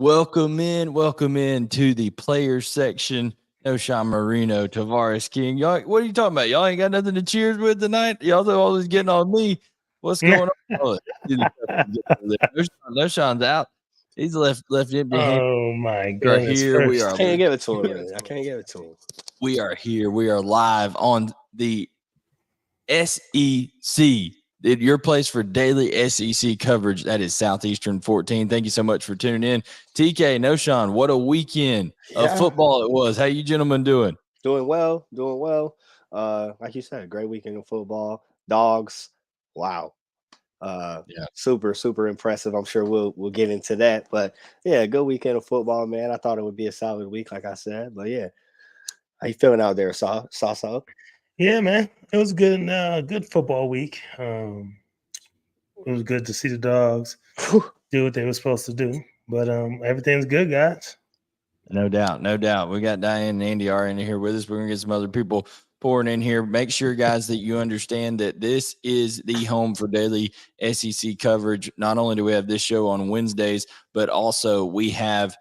Welcome in to the players section. Knowshon, Moreno, Tavarres, King. Y'all, what are you talking about? Y'all ain't got nothing to cheers with tonight? Y'all are always getting on me. What's going on? Oh, Knowshon's out. He's left empty handed. Oh my We are goodness! here. We First, are. I can't give it to him. I can't give it to him. We are here. We are live on the SEC. Your place for daily SEC coverage. That is Southeastern 14. Thank you so much for tuning in. TK, Knowshon, what a weekend of football it was. How you gentlemen doing? Doing well. Like you said, great weekend of football. Dawgs, wow. Super impressive. I'm sure we'll get into that. But yeah, good weekend of football, man. I thought it would be a solid week, like I said. But yeah. How you feeling out there, Saw? yeah, man, it was good. Good football week. It was good to see the Dogs do what they were supposed to do. But everything's good, guys. No doubt. We got Diane and Andy are in here with us. We're gonna get some other people pouring in here. Make sure, guys, that you understand that this is the home for daily SEC coverage. Not only do we have this show on Wednesdays, but also we have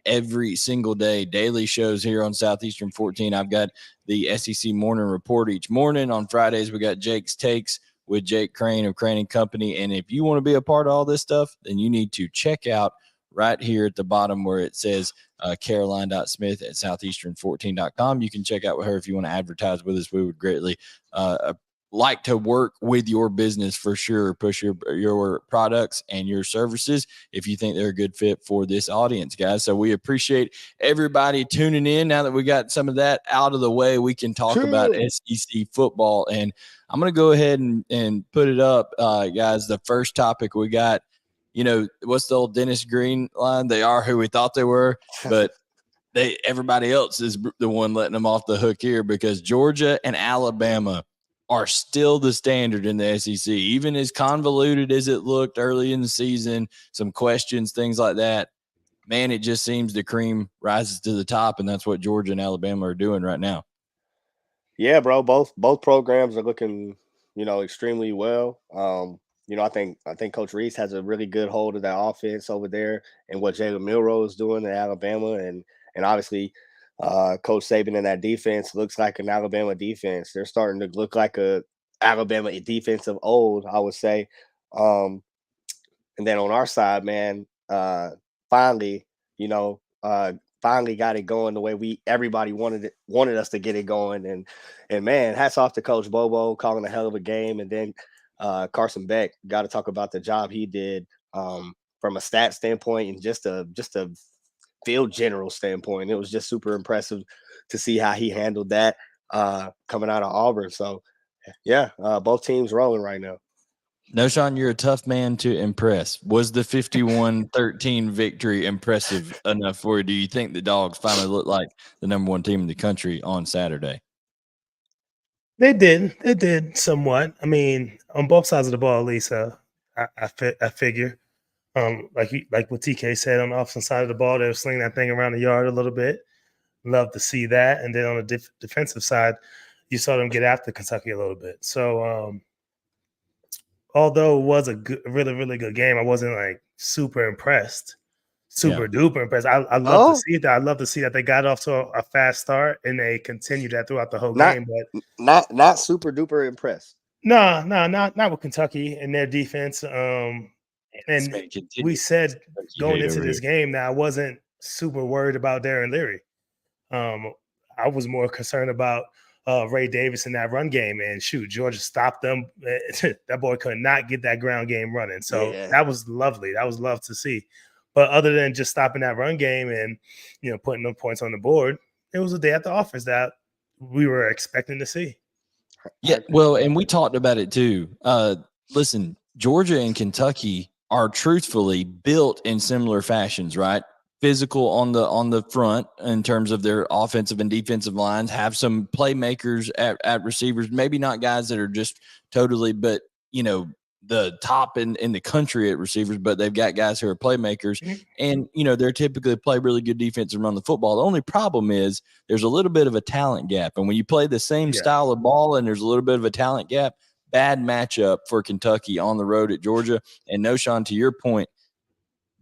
every single day daily shows here on Southeastern 14. I've got the SEC Morning Report each morning. On Fridays, we got Jake's Takes with Jake Crane of Crane & Company. And if you want to be a part of all this stuff, then you need to check out right here at the bottom where it says Caroline.Smith at Southeastern14.com. You can check out with her if you want to advertise with us. We would greatly like to work with your business for sure. Push your products and your services if you think they're a good fit for this audience, guys. So we appreciate everybody tuning in. Now that we got some of that out of the way, we can talk about SEC football. And I'm going to go ahead and put it up, guys. The first topic we got, what's the old Dennis Green line? They are who we thought they were, but everybody else is the one letting them off the hook here, because Georgia and Alabama are still the standard in the SEC. Even as convoluted as it looked early in the season, some questions, things like that, man, it just seems the cream rises to the top, and that's what Georgia and Alabama are doing right now. Yeah, bro. Both programs are looking, extremely well. I think Coach Reese has a really good hold of that offense over there, and what Jalen Milroe is doing in Alabama, and obviously Coach Saban in that defense looks like an Alabama defense. They're starting to look like a Alabama defense of old, I would say. And then on our side, man, finally got it going the way everybody wanted us to get it going. And man, hats off to Coach Bobo calling a hell of a game. And then Carson Beck, got to talk about the job he did from a stat standpoint and just a field general standpoint. It was just super impressive to see how he handled that coming out of Auburn. So yeah, both teams rolling right now. Knowshon, you're a tough man to impress. Was the 51-13 victory impressive enough for you? Do you think the Dogs finally looked like the number one team in the country on Saturday? They did somewhat. I mean, on both sides of the ball, at least. I figure. Like what TK said, on the offensive side of the ball, they were slinging that thing around the yard a little bit. Love to see that. And then on the defensive side, you saw them get after Kentucky a little bit. So although it was a really, really good game, I wasn't like super impressed, duper impressed. I love to see that. I love to see that they got off to a fast start and they continued that throughout the whole game. But not super duper impressed. No, not with Kentucky and their defense. And we said going into this game that I wasn't super worried about Darren Leary. I was more concerned about Ray Davis in that run game, and shoot, Georgia stopped them. That boy could not get that ground game running. So That was lovely. That was love to see. But other than just stopping that run game and, putting them points on the board, it was a day at the office that we were expecting to see. Yeah, well, and we talked about it too. Listen, Georgia and Kentucky are truthfully built in similar fashions, right? Physical on the front in terms of their offensive and defensive lines, have some playmakers at receivers, maybe not guys that are just totally, but the top in the country at receivers, but they've got guys who are playmakers, and they're typically play really good defense and run the football. The only problem is there's a little bit of a talent gap, and when you play the same style of ball and there's a little bit of a talent gap, bad matchup for Kentucky on the road at Georgia. And Knowshon, to your point,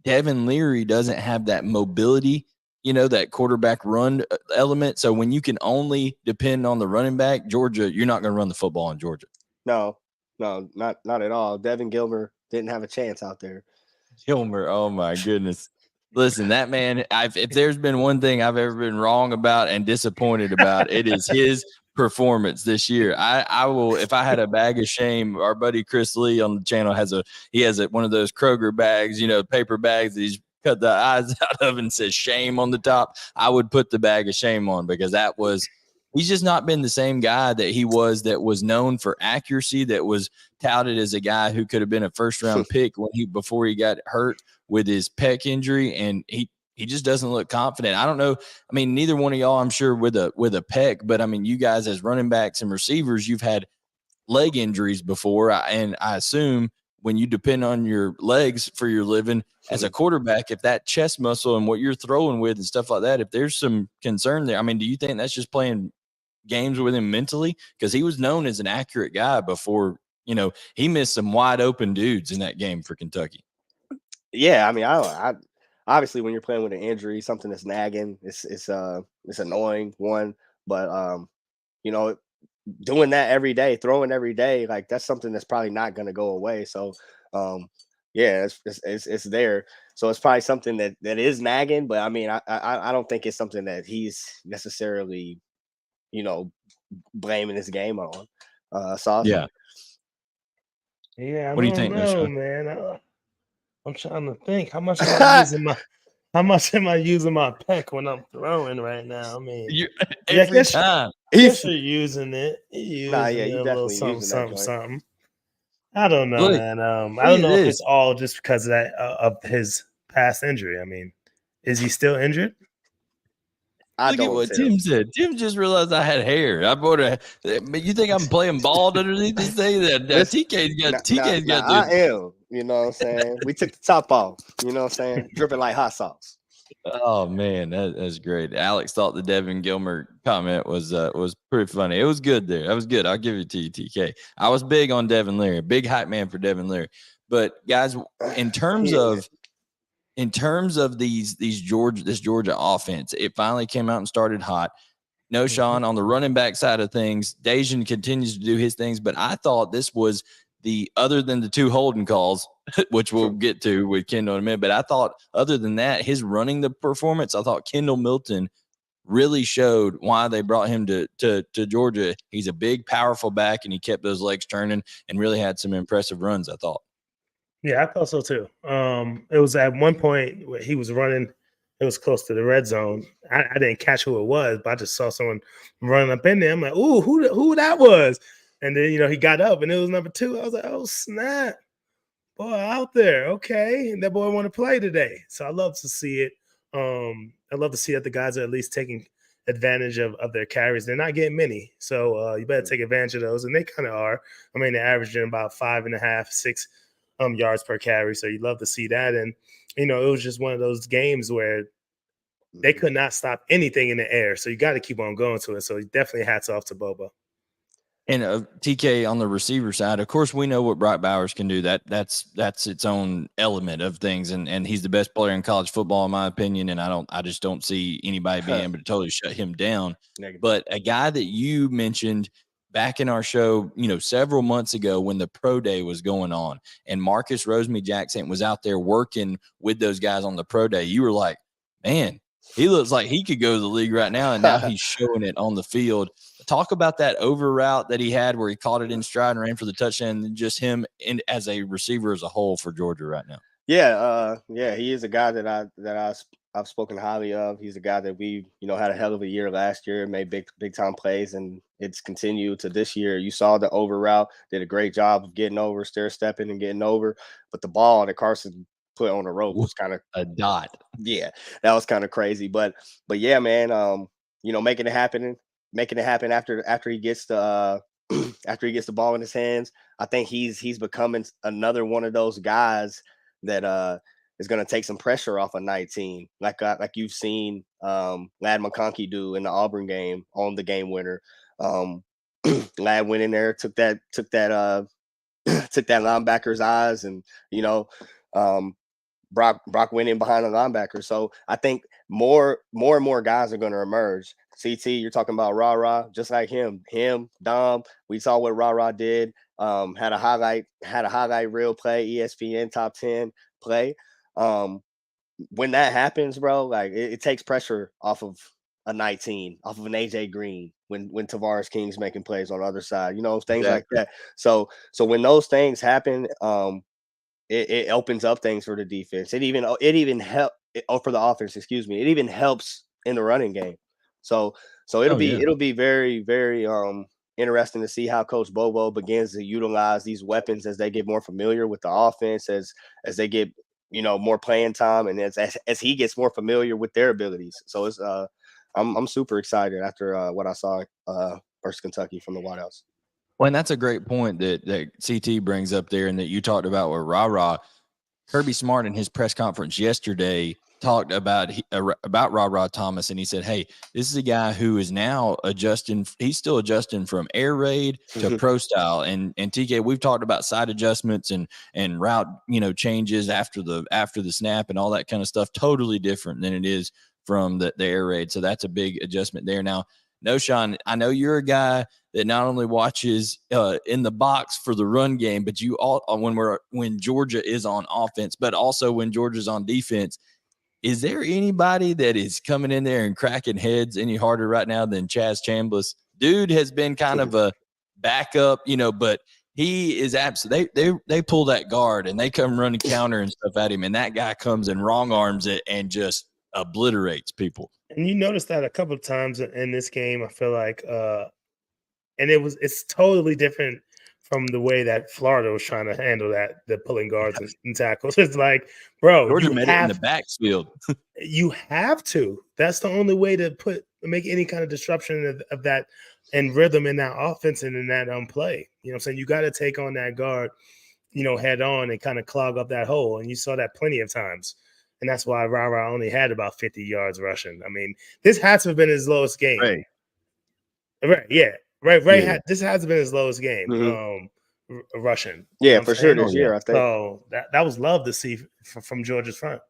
Devin Leary doesn't have that mobility, that quarterback run element. So when you can only depend on the running back, Georgia, you're not going to run the football in Georgia. No, not at all. Devin Gilmer didn't have a chance out there. Gilmer, oh my goodness. Listen, that man, if there's been one thing I've ever been wrong about and disappointed about, it is his performance this year. I will, if I had a bag of shame, our buddy Chris Lee on the channel has one of those Kroger bags, paper bags that he's cut the eyes out of and says shame on the top. I would put the bag of shame on, because he's just not been the same guy that was known for accuracy, that was touted as a guy who could have been a first round pick before he got hurt with his pec injury. And he just doesn't look confident. I don't know. I mean, neither one of y'all, I'm sure, with a pec, but I mean, you guys as running backs and receivers, you've had leg injuries before. And I assume when you depend on your legs for your living as a quarterback, if that chest muscle and what you're throwing with and stuff like that, if there's some concern there, I mean, do you think that's just playing games with him mentally? Because he was known as an accurate guy before, he missed some wide open dudes in that game for Kentucky. Yeah, I mean, I obviously when you're playing with an injury, something that's nagging, it's annoying one, but doing that every day, throwing every day, like that's something that's probably not going to go away. So, yeah, it's there. So it's probably something that is nagging, but I mean, I don't think it's something that he's necessarily, blaming this game on. Sauce. Yeah. Yeah. What do you think, Knowshon? Man? I'm trying to think how much am I using my pec when I'm throwing right now? I mean, every time. If you're using it, You a little definitely something. I don't know, Look, man. I don't know if it's all just because of that of his past injury. I mean, is he still injured? Look at what Tim said. Tim just realized I had hair. I bought you think I'm playing bald underneath this thing? That TK's got. I am. You know what I'm saying? We took the top off. You know what I'm saying? Dripping like hot sauce. Oh man, that's great. Alex thought the Devin Gilmer comment was pretty funny. It was good there. That was good. I'll give it to you, TK. I was big on Devin Leary, big hype man for Devin Leary. But guys, in terms of this Georgia offense, it finally came out and started hot. Knowshon on the running back side of things, Dejan continues to do his things, but I thought this was other than the two holding calls, which we'll get to with Kendall in a minute, but I thought other than that, his running the performance, I thought Kendall Milton really showed why they brought him to Georgia. He's a big, powerful back, and he kept those legs turning and really had some impressive runs, I thought. Yeah, I thought so too. It was at one point where he was running. It was close to the red zone. I didn't catch who it was, but I just saw someone running up in there. I'm like, "Ooh, who that was?" And then he got up, and it was number 2. I was like, "Oh snap, boy, out there, okay." And that boy want to play today, so I love to see it. I love to see that the guys are at least taking advantage of their carries. They're not getting many, so you better take advantage of those, and they kind of are. I mean, they're averaging about 5.5, 6 yards per carry. So you love to see that. And, it was just one of those games where they could not stop anything in the air. So you got to keep on going to it. So definitely hats off to Bobo. And TK on the receiver side, of course, we know what Brock Bowers can do. That's its own element of things. And he's the best player in college football, in my opinion. And I just don't see anybody being able to totally shut him down. Negative. But a guy that you mentioned back in our show, several months ago when the pro day was going on and Marcus Rosemy-Jackson was out there working with those guys on the pro day, you were like, man, he looks like he could go to the league right now. And now he's showing it on the field. Talk about that over route that he had where he caught it in stride and ran for the touchdown, and just him as a receiver as a whole for Georgia right now. Yeah. He is a guy that I've spoken highly of. He's a guy that we, had a hell of a year last year, made big time plays, and it's continued to this year. You saw the over route, did a great job of getting over, stair stepping and getting over, but the ball that Carson put on the rope was kind of a dot. Yeah, that was kind of crazy, but yeah, man, making it happen after he gets the after he gets the ball in his hands. I think he's becoming another one of those guys that is going to take some pressure off a night team, like you've seen Ladd McConkey do in the Auburn game on the game winner. Ladd went in there, took that took that linebacker's eyes, and Brock went in behind the linebacker. So I think more and more guys are going to emerge. CT, you're talking about Ra, just like him, Dom. We saw what Ra did. Had a highlight reel play, ESPN top 10 play. When that happens, bro, like it takes pressure off of a 19, off of an AJ Green when Tavarres King's making plays on the other side, things like that. So when those things happen, it opens up things for the defense. It even help for the offense. Excuse me. It even helps in the running game. So it'll be very, very interesting to see how Coach Bobo begins to utilize these weapons as they get more familiar with the offense, as they get more playing time, and as he gets more familiar with their abilities. So it's I'm super excited after what I saw versus Kentucky from the White House. Well, and that's a great point that CT brings up there, and that you talked about with Ra. Kirby Smart in his press conference yesterday talked about Ra Thomas, and he said, "Hey, this is a guy who is now adjusting. He's still adjusting from air raid to pro style." And TK, we've talked about side adjustments and route changes after the snap and all that kind of stuff. Totally different than it is from the air raid. So that's a big adjustment there. Now, Knowshon, I know you're a guy that not only watches in the box for the run game, but you all when Georgia is on offense, but also when Georgia's on defense. Is there anybody that is coming in there and cracking heads any harder right now than Chaz Chambliss? Dude has been kind of a backup, but he is absolutely. They pull that guard and they come running counter and stuff at him, and that guy comes and wrong arms it and just obliterates people. And you notice that a couple of times in this game, I feel like, and it's totally different from the way that Florida was trying to handle the pulling guards and tackles. It's like, bro, Georgia made it in the backfield. You have to. That's the only way to make any kind of disruption of that and rhythm in that offense and in that play. You know what I'm saying? You got to take on that guard, head on and kind of clog up that hole. And you saw that plenty of times. And that's why Ra only had about 50 yards rushing. I mean, this has to have been his lowest game. Right. Yeah. Right. Yeah. This has been his lowest game. Rushing. Yeah, for sure this year, I think. So that was love to see from Georgia's front.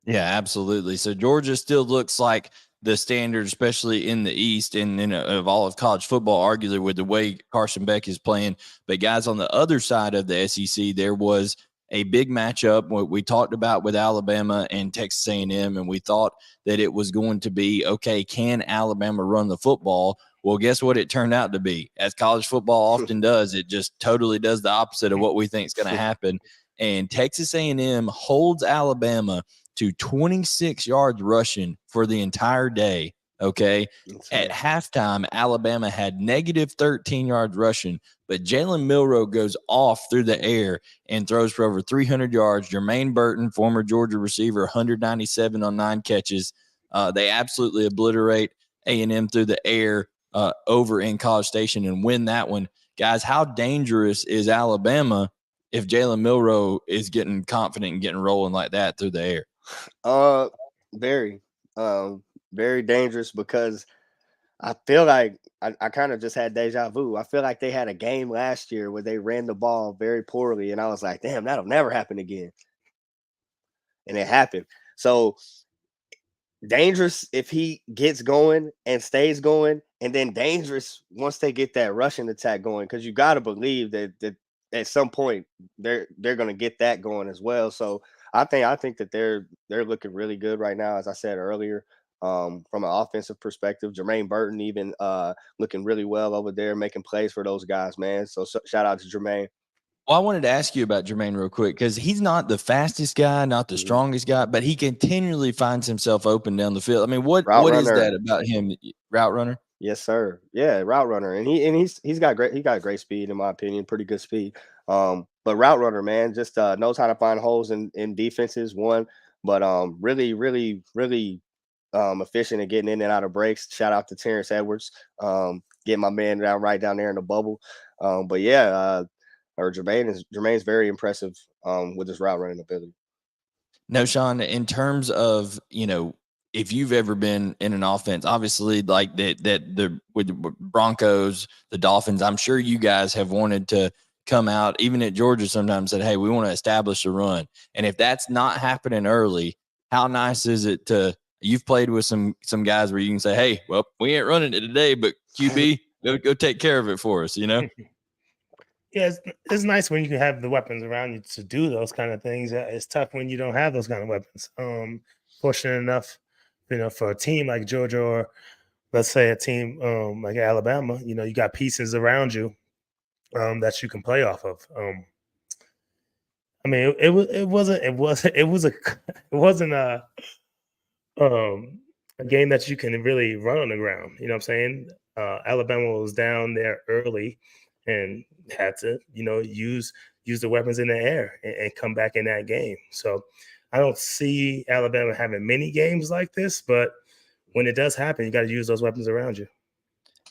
Yeah, absolutely. So Georgia still looks like the standard, especially in the East and of all of college football, arguably with the way Carson Beck is playing. But guys, on the other side of the SEC, there was a big matchup what we talked about with Alabama and Texas A&M, and we thought that it was going to be, okay, can Alabama run the football? Well, guess what it turned out to be? As college football often does, it just totally does the opposite of what we think is going to happen. And Texas A&M holds Alabama to 26 yards rushing for the entire day. Okay. At halftime, Alabama had negative 13 yards rushing, but Jalen Milroe goes off through the air and throws for over 300 yards. Jermaine Burton, former Georgia receiver, 197 on 9 catches. They absolutely obliterate A&M through the air over in College Station and win that one. Guys, how dangerous is Alabama if Jalen Milroe is getting confident and getting rolling like that through the air? Very dangerous, because I feel like I kind of just had deja vu. I feel like they had a game last year where they ran the ball very poorly, and I was like, damn, that'll never happen again. And it happened. So dangerous if he gets going and stays going, and then dangerous once they get that rushing attack going, because you got to believe that at some point they're going to get that going as well. So I think that they're looking really good right now, as I said earlier. From an offensive perspective, Jermaine Burton even looking really well over there, making plays for those guys, man. So shout out to Jermaine. Well, I wanted to ask you about Jermaine real quick, because he's not the fastest guy, not the strongest guy, but he continually finds himself open down the fild. I mean, what is that about him? Route runner? Yes, sir. Yeah, route runner, and he's got great speed, in my opinion, pretty good speed. But route runner, man, just knows how to find holes in defenses. But really, really, really efficient at getting in and out of breaks. Shout out to Terrence Edwards, getting my man right down there in the bubble. But yeah, Jermaine's very impressive with his route running ability. Knowshon, in terms of, if you've ever been in an offense, obviously like with the Broncos, the Dolphins, I'm sure you guys have wanted to come out, even at Georgia sometimes said, hey, we want to establish a run. And if that's not happening early, how nice is it to – you've played with some guys where you can say, hey, well, we ain't running it today, but QB, go take care of it for us, you know? Yeah, it's nice when you can have the weapons around you to do those kind of things. It's tough when you don't have those kind of weapons. Fortunate enough, for a team like Georgia or let's say a team like Alabama, you got pieces around you that you can play off of. I mean, it wasn't a game that you can really run on the ground. You know what I'm saying? Alabama was down there early and had to, use the weapons in the air and come back in that game. So I don't see Alabama having many games like this, but when it does happen, you got to use those weapons around you.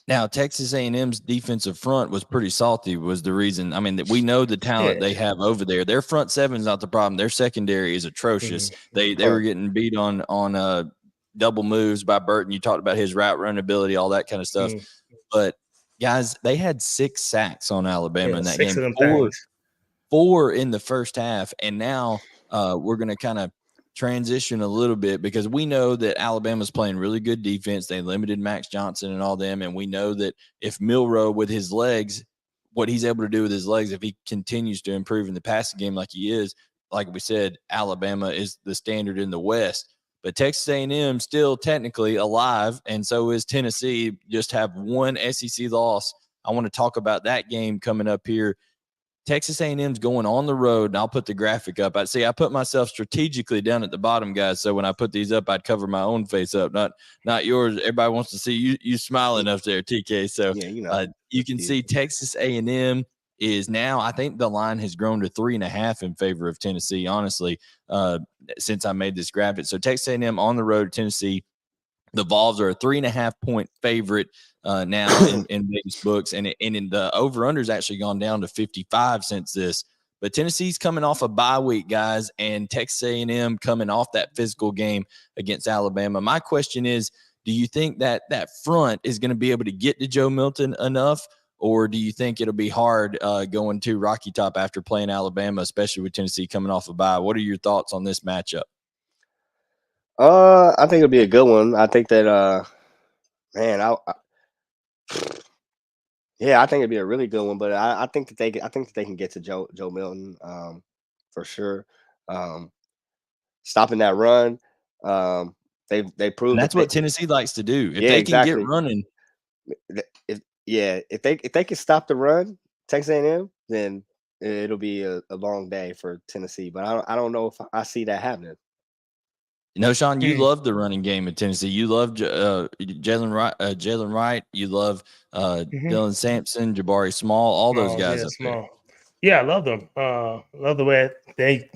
Now, Texas A&M's defensive front was pretty salty was the reason. I mean, we know the talent they have over there. Their front seven is not the problem. Their secondary is atrocious. They were getting beat on double moves by Burton. You talked about his route run ability, all that kind of stuff. But, guys, they had 6 sacks on Alabama in that 6 game. Of them Four in the first half, and now we're going to kind of transition a little bit because we know that Alabama's playing really good defense. They limited Max Johnson and all them, and we know that if Milroe with his legs, what he's able to do with his legs, if he continues to improve in the passing game like he is, like we said, Alabama is the standard in the West. But Texas A&M still technically alive, and so is Tennessee. Just have one SEC loss. I want to talk about that game coming up here. Texas A&M's going on the road, and I'll put the graphic up. I put myself strategically down at the bottom, guys, so when I put these up, I'd cover my own face up, not yours. Everybody wants to see you smiling up there, TK. So you can see Texas A&M is now, I think the line has grown to 3.5 in favor of Tennessee, honestly, since I made this graphic. So Texas A&M on the road to Tennessee. The Vols are a 3.5-point favorite now in Vegas books, and in the over-under's actually gone down to 55 since this. But Tennessee's coming off a bye week, guys, and Texas A&M coming off that physical game against Alabama. My question is, do you think that front is going to be able to get to Joe Milton enough, or do you think it'll be hard going to Rocky Top after playing Alabama, especially with Tennessee coming off a bye? What are your thoughts on this matchup? I think it'll be a good one. I think that, I think it'd be a really good one. But I think that they can get to Joe Milton, for sure. Stopping that run, they proved and that's what Tennessee likes to do. If they can get running, if they can stop the run, Texas A&M, then it'll be a long day for Tennessee. But I don't know if I see that happening. Knowshon, you love the running game at Tennessee. You love Jalen Wright. You love Dylan Sampson, Jabari Small, all those guys up there. Yeah, I love them. Love the way they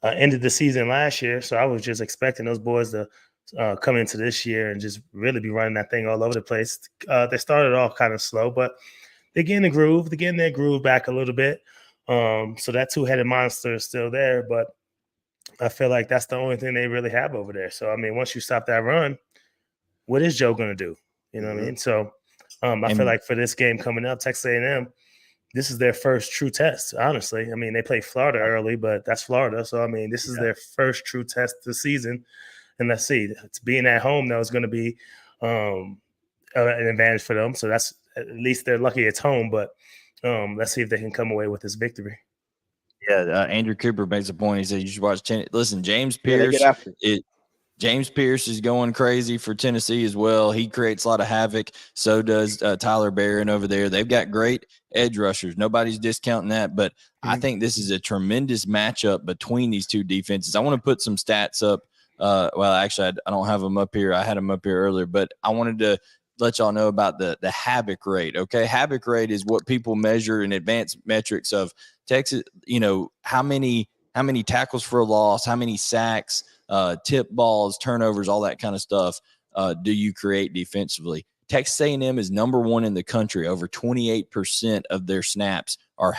ended the season last year. So I was just expecting those boys to come into this year and just really be running that thing all over the place. They started off kind of slow, but they're getting the groove. They're getting their groove back a little bit. So that two-headed monster is still there, but I feel like that's the only thing they really have over there. So, I mean, once you stop that run, what is Joe going to do? You know what I mean? So I feel like for this game coming up, Texas A&M, this is their first true test, honestly. I mean, they played Florida early, but that's Florida. So, I mean, this is their first true test this season. And let's see, it's being at home, though, is going to be an advantage for them. So that's at least they're lucky it's home. But let's see if they can come away with this victory. Yeah, Andrew Cooper makes a point. He said you should watch Listen, James Pierce. James Pierce is going crazy for Tennessee as well. He creates a lot of havoc. So does Tyler Barron over there. They've got great edge rushers. Nobody's discounting that. But I think this is a tremendous matchup between these two defenses. I want to put some stats up. Well, actually, I don't have them up here. I had them up here earlier. But I wanted to let y'all know about the havoc rate. Okay, havoc rate is what people measure in advanced metrics of Texas. You know, how many tackles for a loss, how many sacks, tip balls, turnovers, all that kind of stuff do you create defensively. Texas A&M is number 1 in the country. Over 28% of their snaps are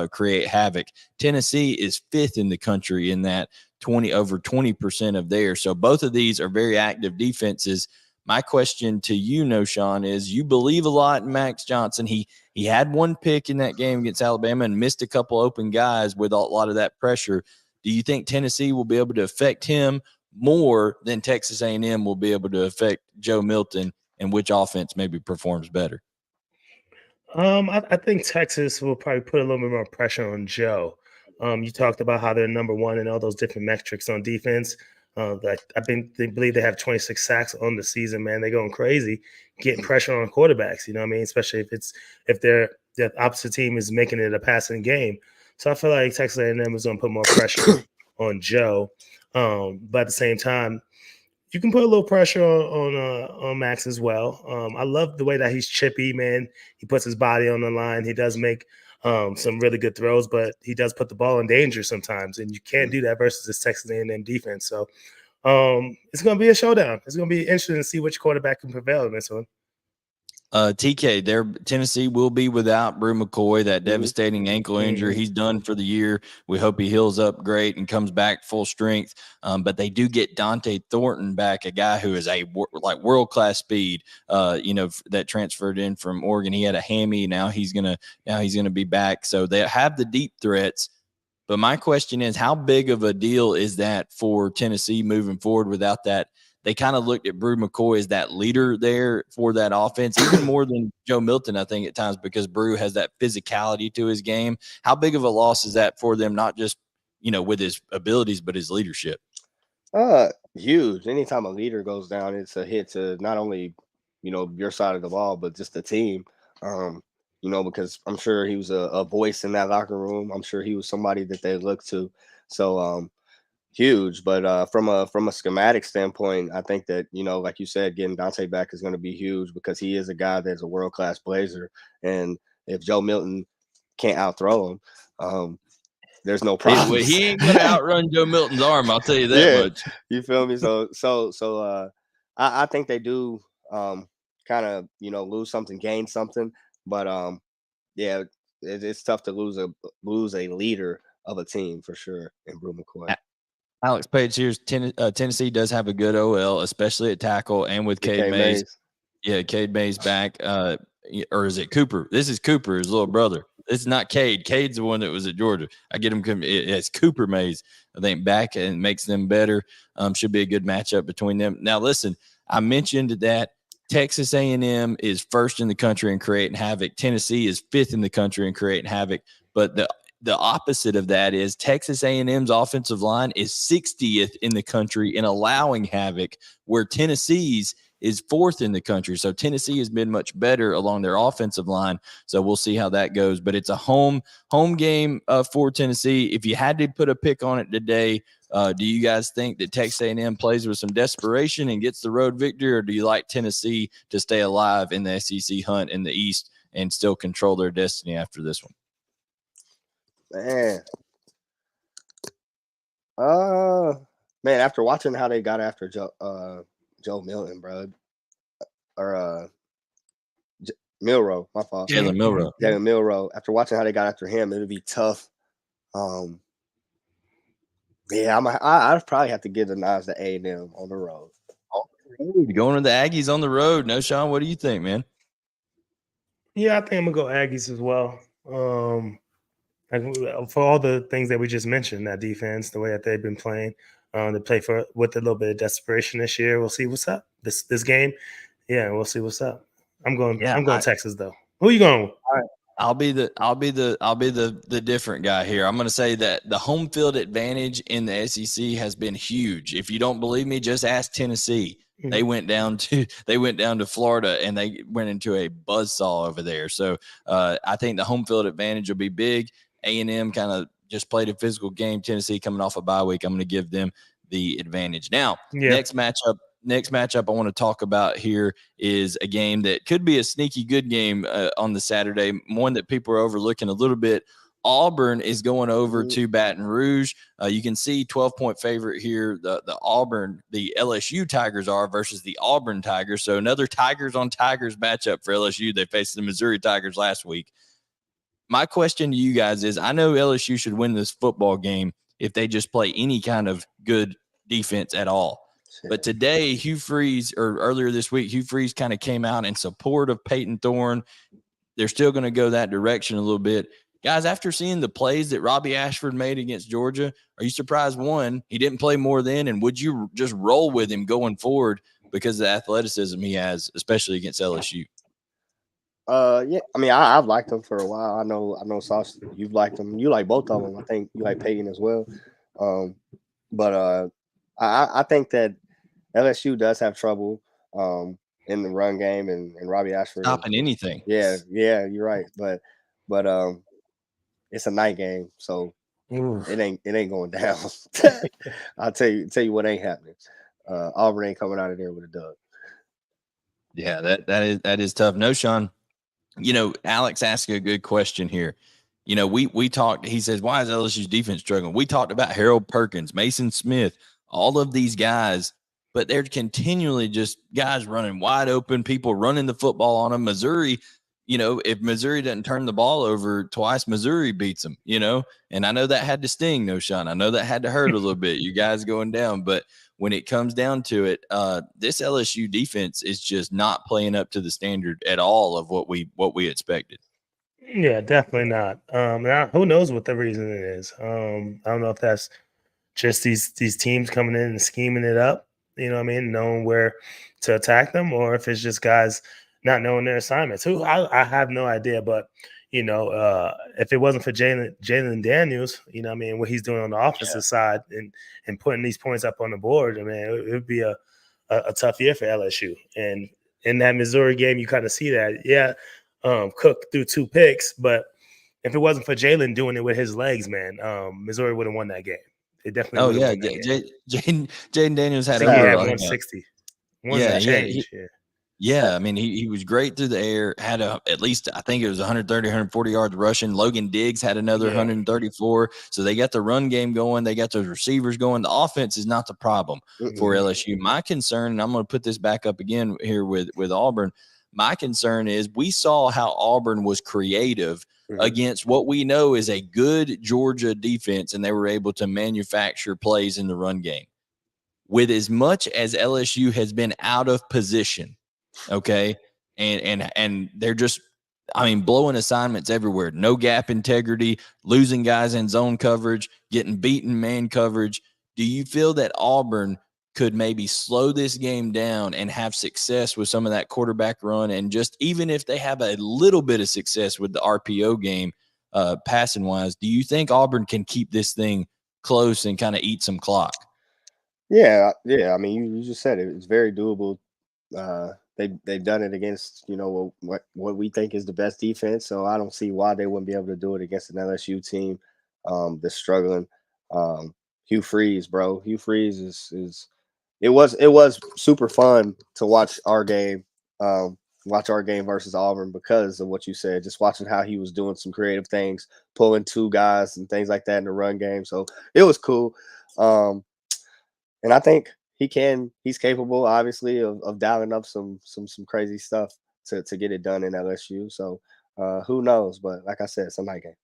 create havoc. Tennessee is 5th in the country in that, over 20% of theirs. So both of these are very active defenses. My question to you, Knowshon, is you believe a lot in Max Johnson. He had one pick in that game against Alabama and missed a couple open guys with a lot of that pressure. Do you think Tennessee will be able to affect him more than Texas A&M will be able to affect Joe Milton, and which offense maybe performs better? I think Texas will probably put a little bit more pressure on Joe. You talked about how they're number one in all those different metrics on defense. They believe they have 26 sacks on the season. Man, they're going crazy, getting pressure on quarterbacks. You know what I mean? Especially if the opposite team is making it a passing game. So I feel like Texas A&M is going to put more pressure on Joe. But at the same time, you can put a little pressure on Max as well. I love the way that he's chippy, man. He puts his body on the line. He does make some really good throws, but he does put the ball in danger sometimes, and you can't do that versus this Texas A&M defense. So it's going to be a showdown. It's going to be interesting to see which quarterback can prevail in this one. TK, Tennessee will be without Brew McCoy, that devastating ankle injury. He's done for the year. We hope he heals up great and comes back full strength. But they do get Dante Thornton back, a guy who is world-class speed, that transferred in from Oregon. He had a hammy. Now he's gonna be back. So they have the deep threats. But my question is, how big of a deal is that for Tennessee moving forward without that? They kind of looked at Brew McCoy as that leader there for that offense, even more than Joe Milton, I think, at times, because Brew has that physicality to his game. How big of a loss is that for them, not just, with his abilities, but his leadership? Huge. Anytime a leader goes down, it's a hit to not only, your side of the ball, but just the team. Because I'm sure he was a voice in that locker room. I'm sure he was somebody that they looked to. So, huge. But from a schematic standpoint, I think that, like you said, getting Dante back is going to be huge because he is a guy that's a world-class blazer. And if Joe Milton can't outthrow him, there's no problem. He ain't going to outrun Joe Milton's arm, I'll tell you that much. You feel me? So I think they do kind of, lose something, gain something. But it's tough to lose a leader of a team for sure in Brew McCoy. Alex Page here's Tennessee does have a good OL, especially at tackle and with Cade Mays. Yeah, Cade Mays back. Or is it Cooper? This is Cooper, his little brother. It's not Cade. Cade's the one that was at Georgia. I get him. It's Cooper Mays, I think, back, and makes them better. Should be a good matchup between them. Now, listen, I mentioned that Texas A&M is first in the country in creating havoc. Tennessee is fifth in the country in creating havoc. But the opposite of that is Texas A&M's offensive line is 60th in the country in allowing havoc, where Tennessee's is fourth in the country. So Tennessee has been much better along their offensive line. So we'll see how that goes. But it's a home game for Tennessee. If you had to put a pick on it today, do you guys think that Texas A&M plays with some desperation and gets the road victory, or do you like Tennessee to stay alive in the SEC hunt in the East and still control their destiny after this one? Man, after watching how they got after Joe Milton, bro, or Milroe, my fault. Jalen Milroe. Jalen Milroe. After watching how they got after him, it would be tough. I'd probably have to give the nods to A&M on the road. Going to the Aggies on the road. Knowshon, what do you think, man? Yeah, I think I'm gonna go Aggies as well. For all the things that we just mentioned, that defense, the way that they've been playing, they play with a little bit of desperation this year. We'll see what's up this game. Yeah, we'll see what's up. I'm going Texas though. Who are you going with? All right. I'll be the different guy here. I'm going to say that the home field advantage in the SEC has been huge. If you don't believe me, just ask Tennessee. Mm-hmm. They went down to Florida and they went into a buzzsaw over there. So I think the home field advantage will be big. A&M kind of just played a physical game. Tennessee coming off a bye week. I'm going to give them the advantage. Now, next matchup I want to talk about here is a game that could be a sneaky good game on the Saturday, one that people are overlooking a little bit. Auburn is going over to Baton Rouge. You can see 12-point favorite here. The LSU Tigers are versus the Auburn Tigers. So another Tigers on Tigers matchup for LSU. They faced the Missouri Tigers last week. My question to you guys is, I know LSU should win this football game if they just play any kind of good defense at all. But today, Hugh Freeze, or earlier this week, Hugh Freeze kind of came out in support of Peyton Thorne. They're still going to go that direction a little bit. Guys, after seeing the plays that Robbie Ashford made against Georgia, are you surprised, one, he didn't play more then? And would you just roll with him going forward because of the athleticism he has, especially against LSU? Yeah, I mean, I've liked him for a while. I know, Sauce, you've liked him. You like both of them. I think you like Peyton as well. But I think that LSU does have trouble in the run game, and Robbie Ashford stopping anything. Yeah, you're right. But it's a night game, so it ain't going down. I'll tell you what ain't happening. Auburn ain't coming out of there with a dub. Yeah, that is tough. Knowshon, Alex asked a good question here. We talked, he says, why is LSU's defense struggling? We talked about Harold Perkins, Mason Smith, all of these guys, but they're continually just guys running wide open, people running the football on them. Missouri, if Missouri doesn't turn the ball over twice, Missouri beats them, and I know that had to sting, Knowshon. I know that had to hurt a little bit, you guys going down, but when it comes down to it, this LSU defense is just not playing up to the standard at all of what we expected. Yeah, definitely not. Who knows what the reason it is? I don't know if that's just these teams coming in and scheming it up, knowing where to attack them, or if it's just guys not knowing their assignments. I have no idea, but if it wasn't for Jalen Daniels, what he's doing on the offensive side and putting these points up on the board, it would be a tough year for LSU. And in that Missouri game, you kind of see that. Yeah, Cook threw 2 picks, but if it wasn't for Jalen doing it with his legs, man, Missouri would have won that game. It definitely. Oh yeah, Jaden Daniels had over 160. Yeah, I mean, he was great through the air, had at least, I think it was 130, 140 yards rushing. Logan Diggs had another 134. So they got the run game going. They got those receivers going. The offense is not the problem for LSU. My concern, and I'm going to put this back up again here with Auburn, my concern is we saw how Auburn was creative against what we know is a good Georgia defense, and they were able to manufacture plays in the run game. With as much as LSU has been out of position, okay, and they're just, blowing assignments everywhere. No gap integrity, losing guys in zone coverage, getting beaten man coverage. Do you feel that Auburn could maybe slow this game down and have success with some of that quarterback run? And just even if they have a little bit of success with the RPO game, passing wise, do you think Auburn can keep this thing close and kind of eat some clock? Yeah. I mean, you just said it. It's very doable. They've done it against, what we think is the best defense. So I don't see why they wouldn't be able to do it against an LSU team that's struggling. Hugh Freeze, bro. Hugh Freeze is it was super fun to watch our game versus Auburn because of what you said. Just watching how he was doing some creative things, pulling 2 guys and things like that in the run game. So it was cool. And I think he's capable, obviously, of dialing up some crazy stuff to get it done in LSU. So who knows? But like I said, it's a night game.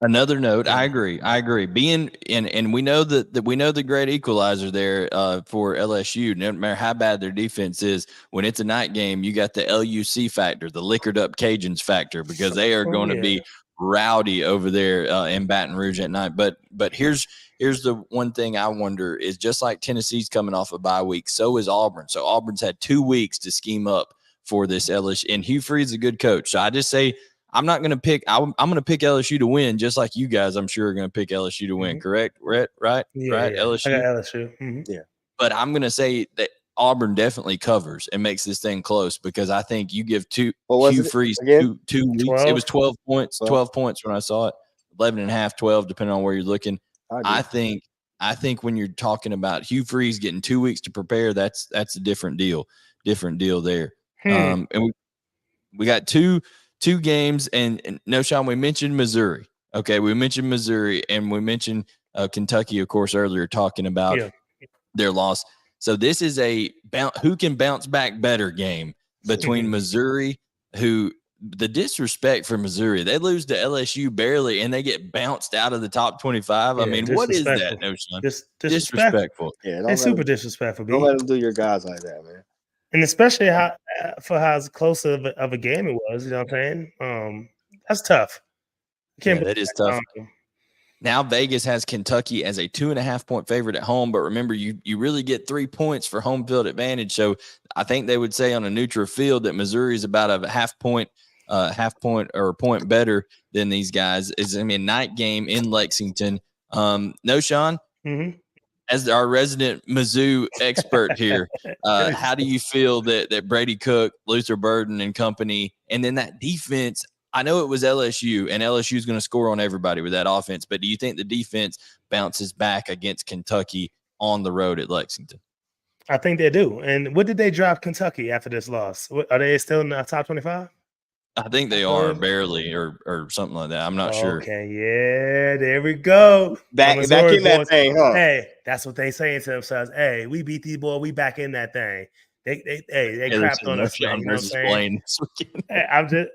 Another note, I agree. Being and we know that we know the great equalizer there for LSU. No matter how bad their defense is, when it's a night game, you got the LUC factor, the liquored up Cajuns factor, because they are going to be rowdy over there in Baton Rouge at night. But here's the one thing I wonder is, just like Tennessee's coming off a bye week, so is Auburn. So Auburn's had 2 weeks to scheme up for this LSU, and Hugh Freeze is a good coach. So I just say, I'm not going to pick. I'm going to pick LSU to win, just like you guys, I'm sure, are going to pick LSU to win. Correct, Rhett? Right? Yeah, right. Yeah. LSU. I got LSU. Yeah. But I'm going to say that Auburn definitely covers and makes this thing close, because I think you give Hugh Freeze 2 weeks. 12? It was 12 points. 12 points when I saw it. 11.5, 12, depending on where you're looking. I think when you're talking about Hugh Freeze getting 2 weeks to prepare, that's a different deal. Different deal there. And we got two games, and Knowshon, we mentioned Missouri. Okay, we mentioned Missouri, and we mentioned Kentucky, of course, earlier, talking about their loss. So this is a who can bounce back better game between Missouri, who the disrespect for Missouri. They lose to LSU barely, and they get bounced out of the top 25. Yeah, I mean, what is that, Knowshon? Disrespectful. Yeah, it's super disrespectful. Don't let them do your guys like that, man. And especially how close of a game it was. You know what I'm saying? That's tough. That is tough. Now Vegas has Kentucky as a 2.5-point favorite at home, but remember, you really get 3 points for home field advantage. So I think they would say on a neutral field that Missouri is about a half point or a point better than these guys. It's a night game in Lexington. Knowshon, as our resident Mizzou expert here, how do you feel that Brady Cook, Luther Burden, and company, and then that defense? I know it was LSU, and LSU is going to score on everybody with that offense, but do you think the defense bounces back against Kentucky on the road at Lexington? I think they do. And what did they drop Kentucky after this loss? Are they still in the top 25? I think they are barely or something like that. I'm not sure. Okay, yeah, there we go. Back in that thing, huh? Hey, that's what they saying to themselves. Hey, we beat these boys. We back in that thing. They crapped on us, man. You know what I'm saying? Hey, I'm just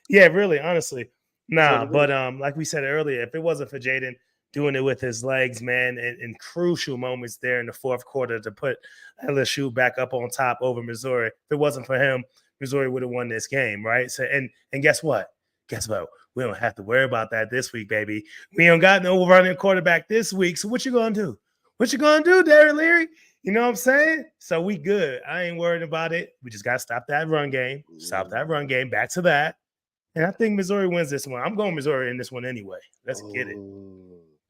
yeah, really, honestly. Nah, but like we said earlier, if it wasn't for Jaden doing it with his legs, man, in crucial moments there in the fourth quarter to put LSU back up on top over Missouri, if it wasn't for him, Missouri would have won this game, right? So and guess what? We don't have to worry about that this week, baby. We don't got no running quarterback this week. So what you gonna do? What you gonna do, Darren Leary? You know what I'm saying? So we good. I ain't worried about it. We just gotta stop that run game. Stop that run game. Back to that. And I think Missouri wins this one. I'm going Missouri in this one anyway. Let's get it.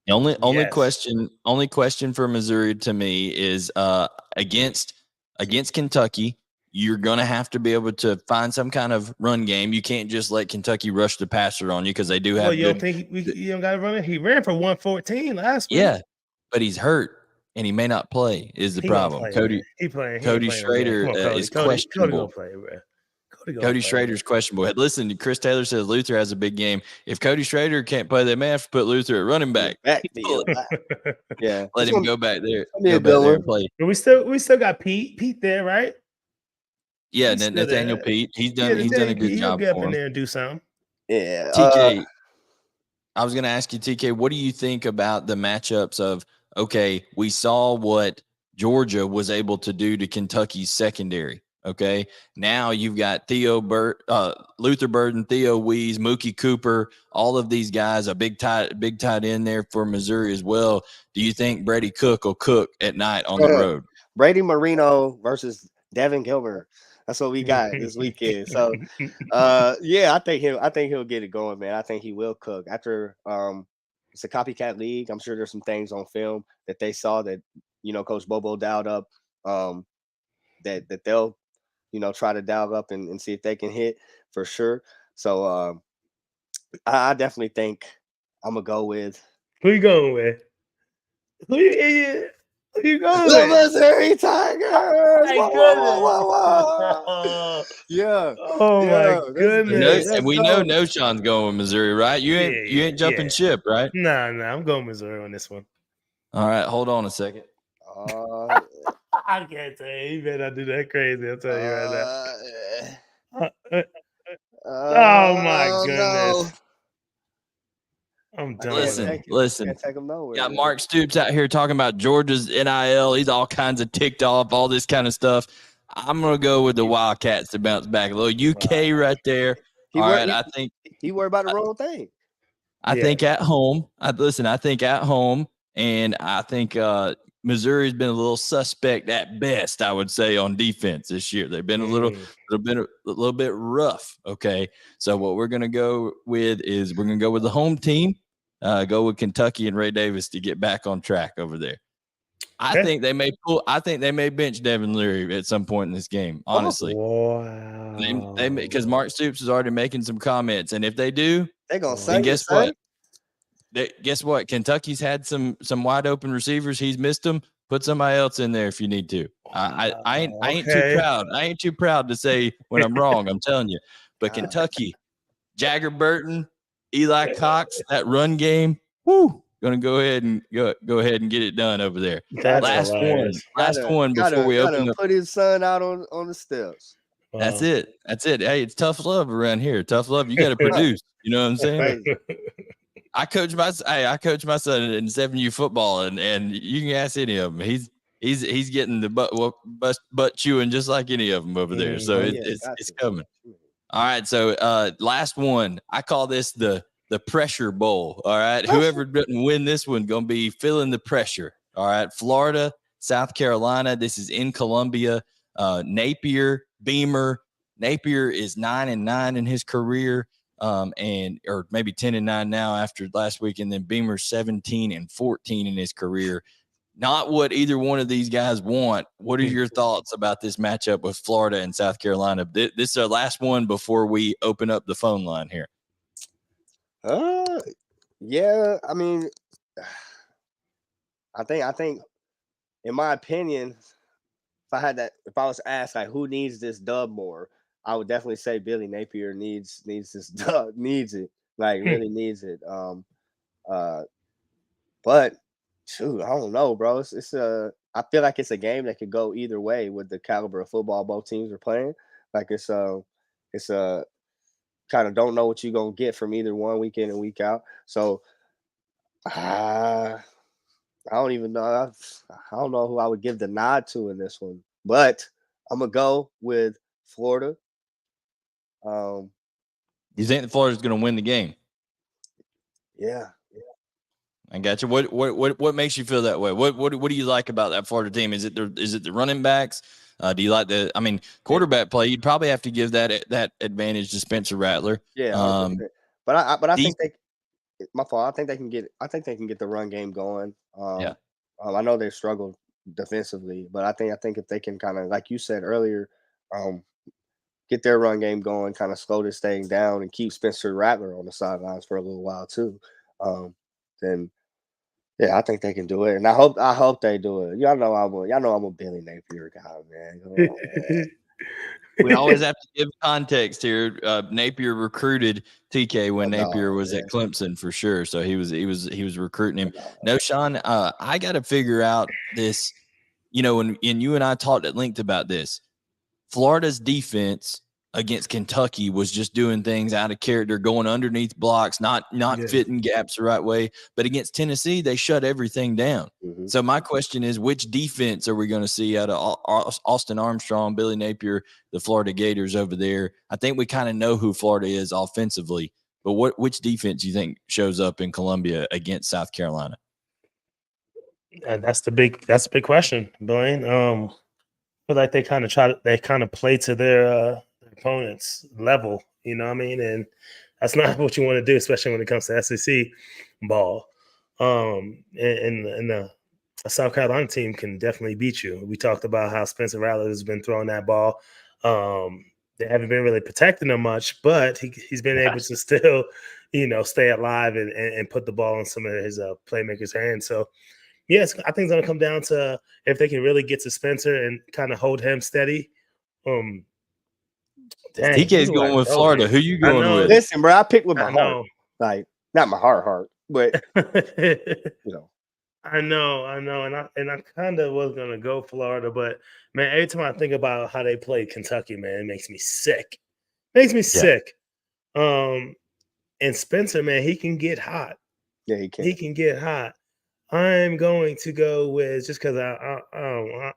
The only question for Missouri to me is against Kentucky. You're going to have to be able to find some kind of run game. You can't just let Kentucky rush the passer on you because they do have. Well, you don't think you don't got to run it? He ran for 114 last week. Yeah, but he's hurt and he may not play. Is the problem? Cody Schrader is questionable. Cody Schrader's questionable. Listen, Chris Taylor says Luther has a big game. If Cody Schrader can't play, they may have to put Luther at running back. Yeah, let him go back there. And play. But we still got Pete there, right? Yeah, Nathaniel Pete. He's done a good job. He'll get up in there and do something. Yeah. TK, I was going to ask you, TK, what do you think about the matchups of, okay, we saw what Georgia was able to do to Kentucky's secondary. Okay, now you've got Luther Burden, Theo Wees, Mookie Cooper, all of these guys, a big tight end there for Missouri as well. Do you think Brady Cook will cook at night on the road? Brady Moreno versus Devin Gilbert. That's what we got this weekend. So, yeah, I think he'll get it going, man. I think he will cook. After it's a copycat league, I'm sure there's some things on film that they saw that Coach Bobo dialed up. That they'll try to dial up and see if they can hit for sure. So I definitely think I'm gonna go with. Who you going with? Who you going with? Missouri Tigers. Yeah. Oh my goodness. And we know Knowshon's going with Missouri, right? You ain't jumping ship, right? No, I'm going Missouri on this one. All right, hold on a second. I can't tell you. You better not do that crazy. I'll tell you right now. Oh my goodness. No. I'm done. Listen. Got Mark Stoops out here talking about Georgia's NIL. He's all kinds of ticked off, all this kind of stuff. I'm gonna go with the Wildcats to bounce back. A little UK right there. I think he worried about the wrong thing. I think at home. I think at home, and I think Missouri's been a little suspect at best, I would say, on defense this year. They've been a little bit rough. Okay, so what we're gonna go with is we're gonna go with the home team. Go with Kentucky and Ray Davis to get back on track over there. I think they may bench Devin Leary at some point in this game. Honestly, wow. Because Mark Stoops is already making some comments, and if they do, they're gonna say. And guess what? Guess what? Kentucky's had some wide open receivers. He's missed them. Put somebody else in there if you need to. I ain't too proud. I ain't too proud to say when I'm wrong. I'm telling you. But Kentucky, Jagger Burton, Eli Cox, that run game. Gonna go ahead and get it done over there. Last one before we open up. Put his son out on the steps. That's it. Hey, it's tough love around here. Tough love. You got to produce. You know what I'm saying? I coach my son in 7U football, and you can ask any of them. He's getting the butt chewing just like any of them over there. So it's coming. All right. So last one. I call this the pressure bowl. All right. Whoever didn't win this one gonna be feeling the pressure. All right. Florida, South Carolina. This is in Columbia. Napier, Beamer. Napier is 9-9 in his career. Or maybe 10-9 now after last week, and then Beamer 17-14 in his career. Not what either one of these guys want. What are your thoughts about this matchup with Florida and South Carolina? This is our last one before we open up the phone line here. Yeah. I mean, I think, in my opinion, if I was asked like who needs this dub more, I would definitely say Billy Napier needs this dub, needs it, like really needs it. But shoot, I don't know, bro. I feel like it's a game that could go either way with the caliber of football both teams are playing. Like it's kind of don't know what you're gonna get from either one week in and week out. So I don't even know. I don't know who I would give the nod to in this one, but I'm gonna go with Florida. You think Florida's gonna win the game? Yeah. I got you. What makes you feel that way? What do you like about that Florida team? Is it the running backs? Do you like quarterback play? You'd probably have to give that advantage to Spencer Rattler. Yeah, but I think my fault. I think they can get the run game going. I know they struggled defensively, but I think if they can kind of, like you said earlier, get their run game going, kind of slow this thing down, and keep Spencer Rattler on the sidelines for a little while too, then yeah, I think they can do it, and I hope they do it. Y'all know I'm a Billy Napier guy, man. We always have to give context here. Napier recruited TK when Napier was at Clemson for sure, so he was recruiting him. Knowshon, I got to figure out this. And you and I talked at length about this. Florida's defense against Kentucky was just doing things out of character, going underneath blocks, not fitting gaps the right way. But against Tennessee, they shut everything down. Mm-hmm. So my question is, which defense are we going to see out of Austin Armstrong, Billy Napier, the Florida Gators over there? I think we kind of know who Florida is offensively, but which defense do you think shows up in Columbia against South Carolina? That's the big question, Blaine. I feel like they kind of play to their opponent's level, you know what I mean? And that's not what you want to do, especially when it comes to SEC ball. And the South Carolina team can definitely beat you. We talked about how Spencer Rattler has been throwing that ball. They haven't been really protecting him much, but he's been able to still, stay alive and put the ball in some of his playmakers' hands. So, yes, I think it's going to come down to if they can really get to Spencer and kind of hold him steady. TK's going with Florida. Who you going with? Listen, bro, I picked with my heart. Like, not my heart, but I know, and I kind of was gonna go Florida, but man, every time I think about how they played Kentucky, man, it makes me sick. Sick. And Spencer, man, he can get hot. Yeah, he can. He can get hot. I'm going to go with, just because I'm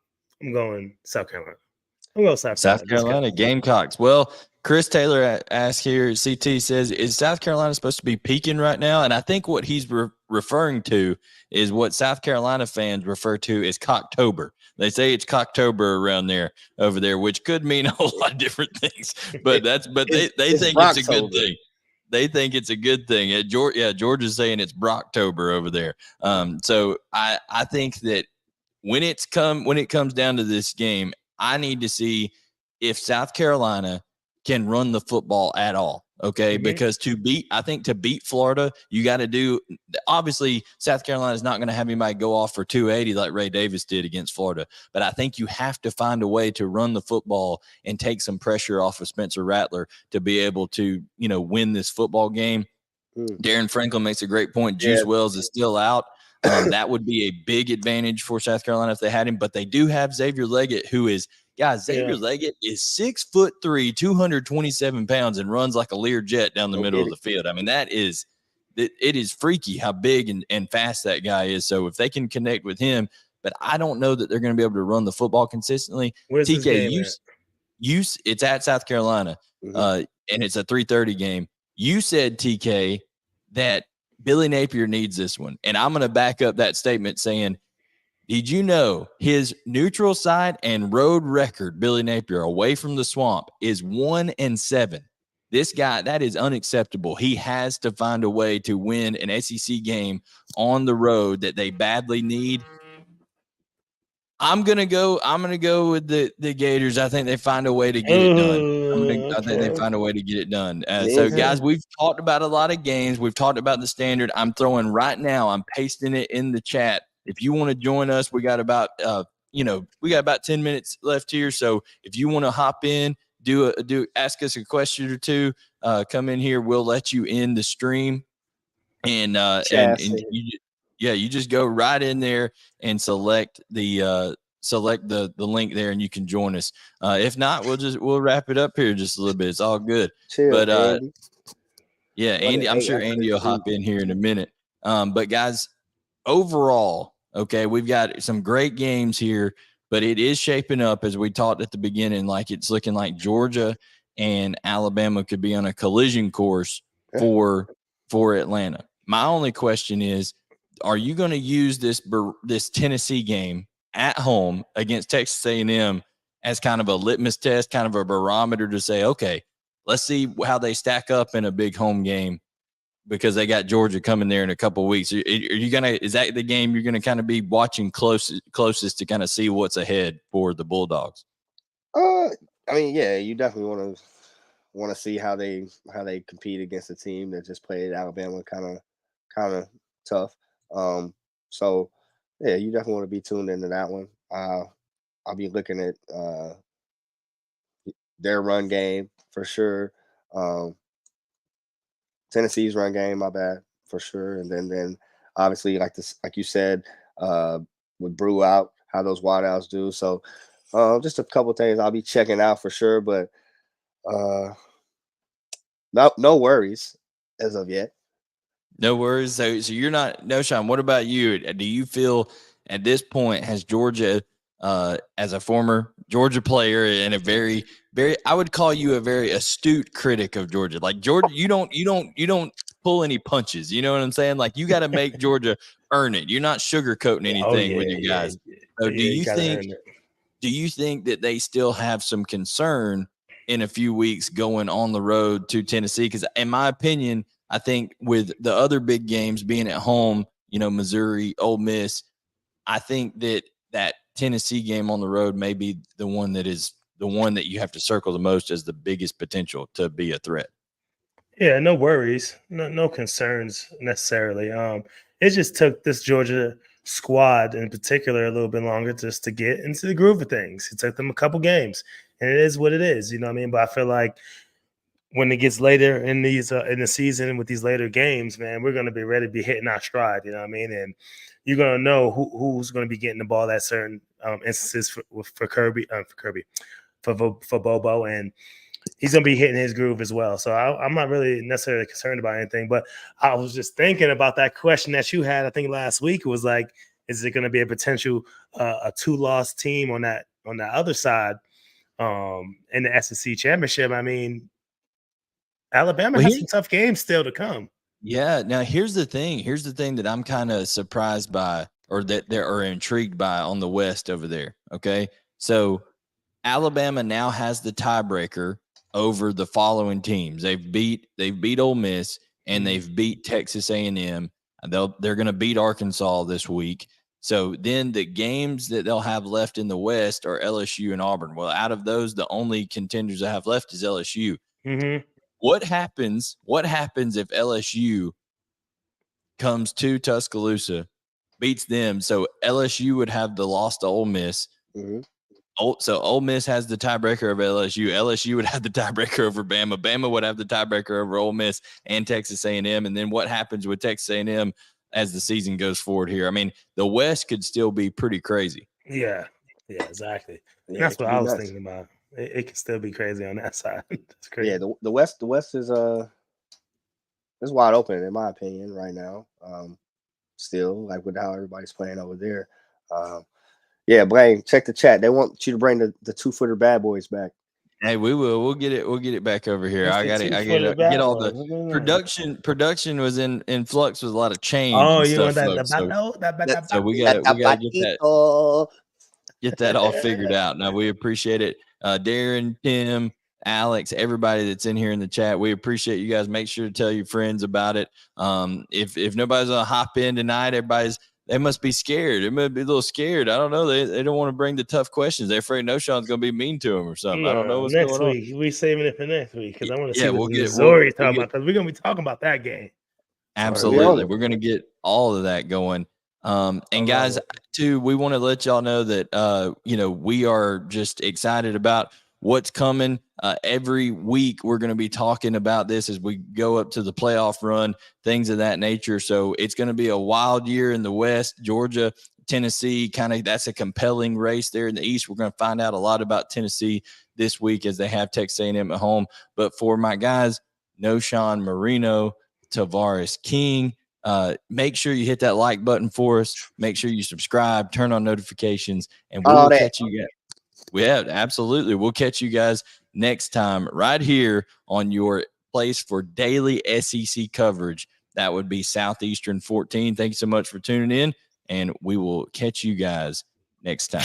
going South Carolina. I'm going South Carolina Gamecocks. Well, Chris Taylor asked here, CT says, is South Carolina supposed to be peaking right now? And I think what he's referring to is what South Carolina fans refer to as Cocktober. They say it's Cocktober around there, over there, which could mean a whole lot of different things. But they think it's a good thing. They think it's a good thing. Georgia's saying it's Brocktober over there. So I think that when it comes down to this game, I need to see if South Carolina can run the football at all. Okay. Mm-hmm. Because to beat Florida, you got to do, obviously South Carolina is not going to have anybody go off for 280 like Ray Davis did against Florida. But I think you have to find a way to run the football and take some pressure off of Spencer Rattler to be able to, win this football game. Darren Franklin makes a great point. Juice Wells is still out. That would be a big advantage for South Carolina if they had him, but they do have Xavier Leggett, who is Guys, Xavier Leggett is 6'3", 227 pounds, and runs like a Learjet down the middle of the field. I mean, it is freaky how big and fast that guy is. So if they can connect with him, but I don't know that they're going to be able to run the football consistently. Where's this game it's at South Carolina, and it's a 3:30 game. You said, TK, that Billy Napier needs this one, and I'm going to back up that statement saying, did you know his neutral site and road record, Billy Napier, away from the Swamp, is 1-7? This guy, that is unacceptable. He has to find a way to win an SEC game on the road that they badly need. I'm gonna go with the Gators. I think they find a way to get it done. I think they find a way to get it done. So, guys, we've talked about a lot of games. We've talked about the standard. I'm pasting it in the chat. If you want to join us, we got about 10 minutes left here. So if you want to hop in, ask us a question or two, come in here. We'll let you in the stream, and you just go right in there and select the link there, and you can join us. If not, we'll wrap it up here just a little bit. It's all good. Chill, but Andy. Andy, I'm sure Andy will hop in here in a minute. But guys, overall, okay, we've got some great games here, but it is shaping up, as we talked at the beginning, like it's looking like Georgia and Alabama could be on a collision course for Atlanta. My only question is, are you going to use this Tennessee game at home against Texas A&M as kind of a litmus test, kind of a barometer to say, okay, let's see how they stack up in a big home game, because they got Georgia coming there in a couple of weeks? Is that the game you're going to kind of be watching closest to kind of see what's ahead for the Bulldogs? I mean, yeah, you definitely want to see how they compete against a team that just played Alabama kind of tough. So yeah, you definitely want to be tuned into that one. I'll be looking at their run game for sure. Tennessee's run game, my bad, for sure. And then obviously, like you said, with Brew out, how those wideouts do. So just a couple things I'll be checking out for sure, but no worries as of yet. No worries. So you're not, Knowshon, what about you? Do you feel at this point, has Georgia, as a former Georgia player and a very, I would call you a very astute critic of Georgia. Like, Georgia, you don't pull any punches. You know what I'm saying? Like, you got to make Georgia earn it. You're not sugarcoating anything with your guys. So do you think that they still have some concern in a few weeks going on the road to Tennessee? Because in my opinion, I think with the other big games being at home, Missouri, Ole Miss, I think that Tennessee game on the road may be the one that you have to circle the most as the biggest potential to be a threat. Yeah, no worries, no concerns necessarily. It just took this Georgia squad in particular a little bit longer just to get into the groove of things. It took them a couple games, and it is what it is. You know what I mean? But I feel like when it gets later in in the season with these later games, man, we're going to be ready to be hitting our stride. You know what I mean? And you're going to know who's going to be getting the ball at certain instances for Bobo, and he's going to be hitting his groove as well. So I'm not really necessarily concerned about anything, but I was just thinking about that question that you had, I think last week. It was like, is it going to be a potential a 2-loss team on that other side in the SEC championship? I mean, Alabama has some tough games still to come. Yeah. Now, here's the thing that I'm kind of surprised by, or that they are intrigued by on the West over there. Okay. So Alabama now has the tiebreaker over the following teams. They've beat Ole Miss and they've beat Texas A&M. They're going to beat Arkansas this week. So then the games that they'll have left in the West are LSU and Auburn. Well, out of those, the only contenders I have left is LSU. Mm-hmm. What happens if LSU comes to Tuscaloosa, beats them? So LSU would have the loss to Ole Miss. Mm-hmm. So Ole Miss has the tiebreaker over LSU. LSU would have the tiebreaker over Bama. Bama would have the tiebreaker over Ole Miss and Texas A&M. And then what happens with Texas A&M as the season goes forward here? I mean, the West could still be pretty crazy. Yeah. Yeah, exactly. Yeah, And that's what I was nuts. thinking about. It can still be crazy on that side. That's crazy. Yeah, the West is wide open in my opinion right now. Still, like with how everybody's playing over there. Yeah, Blaine, check the chat. They want you to bring the 2-footer bad boys back. Hey, we will. We'll get it. We'll get it back over here. What's I the got it. I 2-footer get bad all boys? the What do you mean? production was in flux with a lot of change Oh, and you stuff, want folks. that So we gotta get that all figured out. Now we appreciate it. Darren, Tim, Alex, everybody that's in here in the chat, we appreciate you guys. Make sure to tell your friends about it. If nobody's gonna hop in tonight, they must be scared. They might be a little scared. I don't know. They don't want to bring the tough questions. They're afraid Knowshon's going to be mean to them or something. No, I don't know what's next going week. We saving it for next week because I want to see what we'll Missouri talking about because we're going to be talking about that game. Absolutely. We're going to get all of that going. And guys, too, we want to let y'all know that, we are just excited about what's coming. Every week we're going to be talking about this as we go up to the playoff run, things of that nature. So it's going to be a wild year in the West. Georgia, Tennessee, that's a compelling race there in the East. We're going to find out a lot about Tennessee this week as they have Texas A&M at home. But for my guys, Knowshon, Moreno, Tavarres, King, make sure you hit that like button for us. Make sure you subscribe, turn on notifications, and we will catch you guys. Yeah, absolutely. We'll catch you guys next time right here on your place for daily SEC coverage. That would be Southeastern 14. Thank you so much for tuning in, and we will catch you guys next time.